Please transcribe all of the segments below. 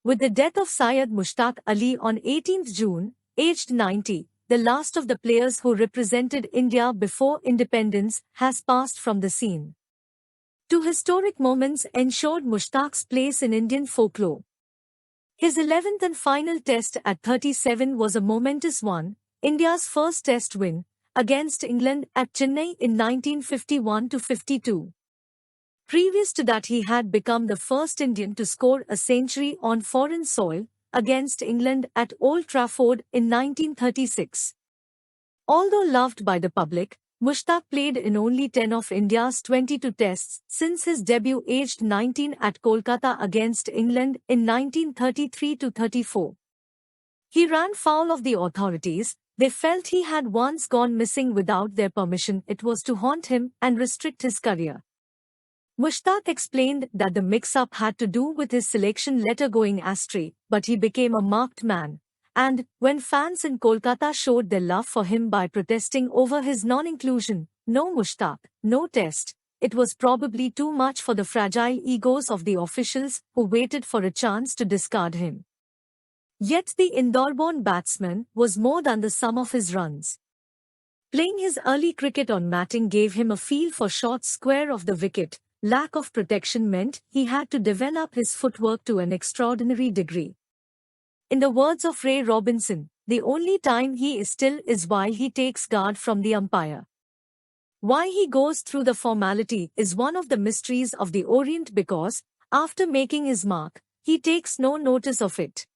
With the death of Syed Mushtaq Ali on 18th June, aged 90, the last of the players who represented India before independence has passed from the scene. Two historic moments ensured Mushtaq's place in Indian folklore. His 11th and final test at 37 was a momentous one, India's first test win, against England at Chennai in 1951-52. Previous to that he had become the first Indian to score a century on foreign soil, against England at Old Trafford in 1936. Although loved by the public, Mushtaq played in only 10 of India's 22 tests since his debut aged 19 at Kolkata against England in 1933-34. He ran foul of the authorities. They felt he had once gone missing without their permission. It was to haunt him and restrict his career. Mushtaq explained that the mix-up had to do with his selection letter going astray, but he became a marked man. And, when fans in Kolkata showed their love for him by protesting over his non-inclusion, no Mushtaq, no test, it was probably too much for the fragile egos of the officials who waited for a chance to discard him. Yet the Indore-born batsman was more than the sum of his runs. Playing his early cricket on matting gave him a feel for shots square of the wicket. Lack of protection meant he had to develop his footwork to an extraordinary degree. In the words of Ray Robinson, the only time he is still is while he takes guard from the umpire. Why he goes through the formality is one of the mysteries of the Orient because, after making his mark, he takes no notice of it.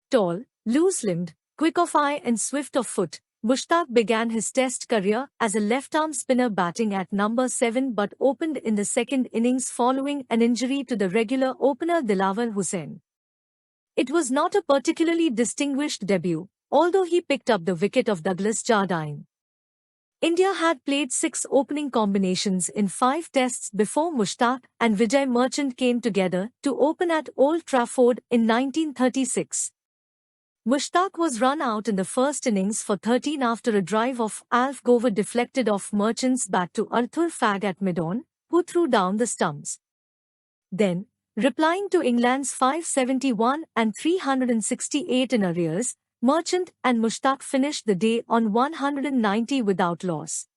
Tall, loose-limbed, quick of eye and swift of foot, Mushtaq began his test career as a left-arm spinner batting at number 7 but opened in the second innings following an injury to the regular opener Dilawar Hussain. It was not a particularly distinguished debut, although he picked up the wicket of Douglas Jardine. India had played 6 opening combinations in 5 tests before Mushtaq and Vijay Merchant came together to open at Old Trafford in 1936. Mushtaq was run out in the first innings for 13 after a drive of Alf Gover deflected off Merchant's bat to Arthur Fagg at mid-on, who threw down the stumps. Then, replying to England's 571 and 368 in arrears, Merchant and Mushtaq finished the day on 190 without loss.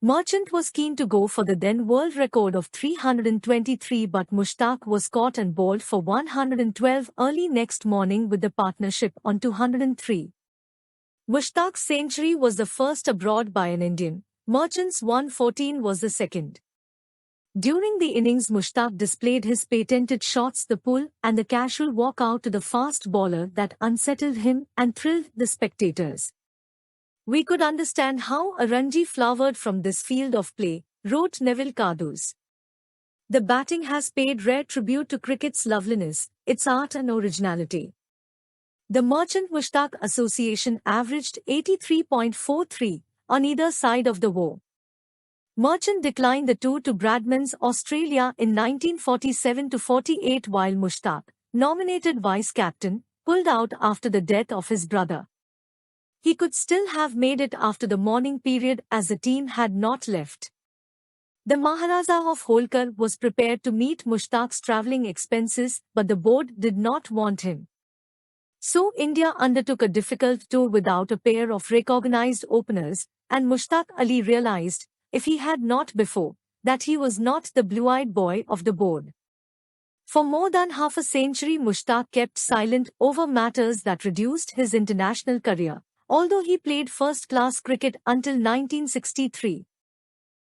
Merchant was keen to go for the then world record of 323 but Mushtaq was caught and bowled for 112 early next morning with the partnership on 203. Mushtaq's century was the first abroad by an Indian, Merchant's 114 was the second. During the innings Mushtaq displayed his patented shots, the pull and the casual walk out to the fast bowler that unsettled him and thrilled the spectators. We could understand how a Ranji flowered from this field of play, wrote Neville Cardus. The batting has paid rare tribute to cricket's loveliness, its art and originality. The Merchant-Mushtaq association averaged 83.43 on either side of the war. Merchant declined the tour to Bradman's Australia in 1947-48 while Mushtaq, nominated vice-captain, pulled out after the death of his brother. He could still have made it after the mourning period as the team had not left. The Maharaja of Holkar was prepared to meet Mushtaq's travelling expenses but the board did not want him. So India undertook a difficult tour without a pair of recognised openers and Mushtaq Ali realised, if he had not before, that he was not the blue-eyed boy of the board. For more than half a century Mushtaq kept silent over matters that reduced his international career, although he played first-class cricket until 1963.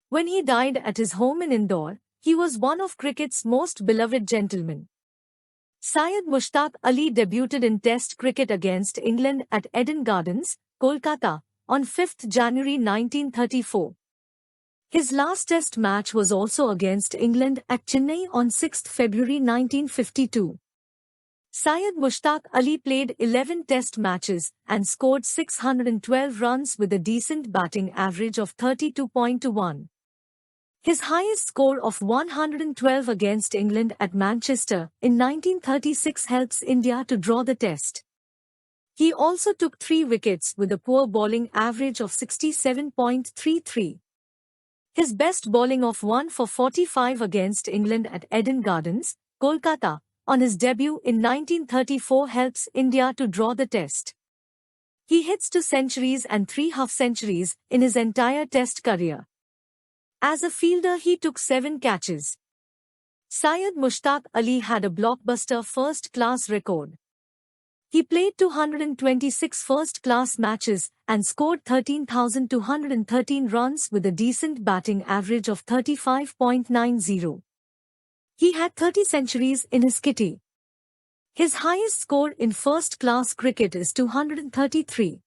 When he died at his home in Indore, he was one of cricket's most beloved gentlemen. Syed Mushtaq Ali debuted in Test cricket against England at Eden Gardens, Kolkata, on 5th January 1934. His last Test match was also against England at Chennai on 6th February 1952. Syed Mushtaq Ali played 11 Test matches and scored 612 runs with a decent batting average of 32.21. His highest score of 112 against England at Manchester in 1936 helps India to draw the Test. He also took 3 wickets with a poor bowling average of 67.33. His best bowling of 1 for 45 against England at Eden Gardens, Kolkata, on his debut in 1934 helps India to draw the test. He hits 2 centuries and 3 half-centuries in his entire test career. As a fielder he took 7 catches. Syed Mushtaq Ali had a blockbuster first-class record. He played 226 first-class matches and scored 13,213 runs with a decent batting average of 35.90. He had 30 centuries in his kitty. His highest score in first-class cricket is 233.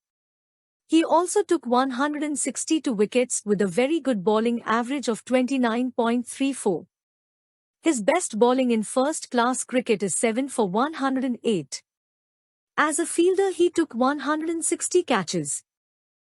He also took 162 wickets with a very good bowling average of 29.34. His best bowling in first-class cricket is 7 for 108. As a fielder he took 160 catches.